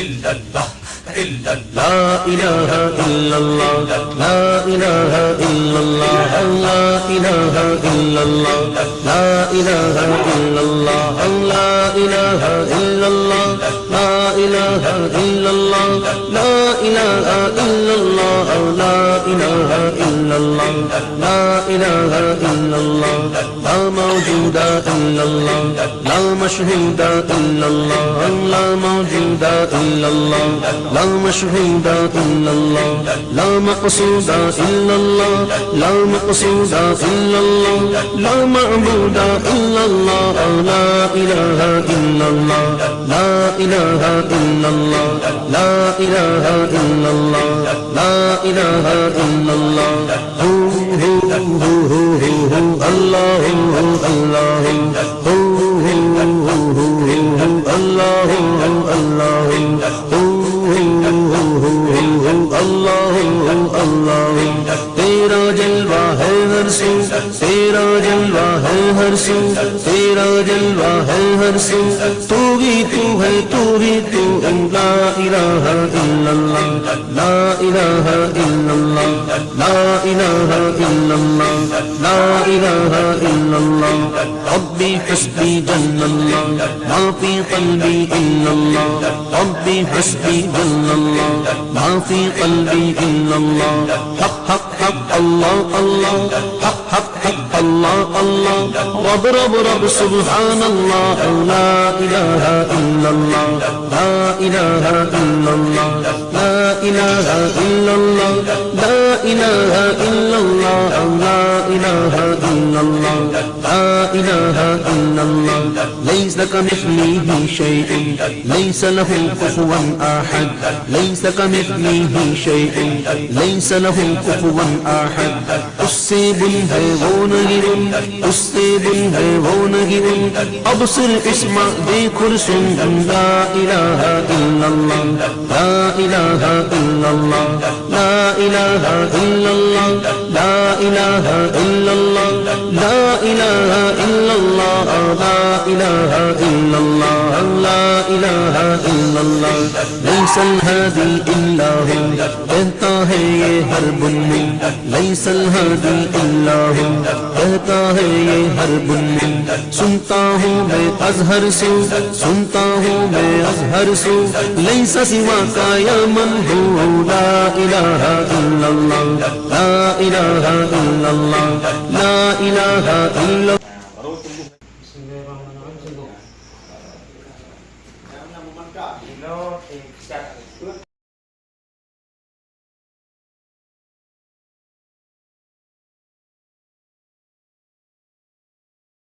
illallah, illallah. La ilaha illallah, la ilaha illallah, la ilaha illallah, la ilaha illallah, la ilaha illallah, la ilaha illallah, la ilaha illallah, la ilaha illallah, la ilaha illallah, la mawjuda illallah, la mashhuda illallah, la mawjuda illallah, la mashhuda illallah, la maqsuda illallah, la maqsuda illallah, la ma'buda illallah, la ilaha illallah, la ilaha illallah, la ilaha illallah, la ilaha illallah. Hu hu hu hu hu hu Allah hu Allah hu hu hu hu hu Allah hu Allah hu اللہ اللہ تیرا جلوہ ہے ہر سو، تیرا جلوہ ہے ہر سو، تیرا جلوہ ہے ہر سو، تو ہی تو ہے، تو ہی تو، لا الہ الا اللہ، لا الہ الا اللہ، لا الہ الا اللہ، لا الہ الا اللہ. ربی حسبی جل اللہ، ما فی قلبی الا اللہ، ربی حسبی جل اللہ، ما فی قلبی الا اللہ. حق حق حق اللہ اللہ، حق حق حق اللہ اللہ، رب رب رب سبحان اللہ، لا الہ الا اللہ، لا الہ الا اللہ، لا الہ الا اللہ، لا الہ الا اللہ، لا الہ الا اللہ، لا الہ الا اللہ. ليس كمثله شيء، ليس له كفوا احد، ليس كمثله شيء، ليس له كفوا احد. اس سے بن ہے وہ نہیں بن، اس سے بن ہے وہ نہیں بن. ابصر اسمع دیکھ اور سن، لا الہ الا اللہ، لا الہ الا اللہ، لا الہ الا اللہ، لا الہ الا اللہ، لا الہ الا اللہ، لا الہ الا اللہ، لا الہ الا اللہ. لیس الہادی الا ہو، کہتا ہے یہ ہر بنی، لیس الہادی الا ہو، کہتا ہے یہ ہر بنی. سنتا ہوں میں ازہر سے، سنتا ہوں میں ازہر سے، لیس سوا کا یا من ہو، لا الہ الا اللہ، لا الہ الا اللہ، لا الہ الا اللہ. Nó thì chặt ướt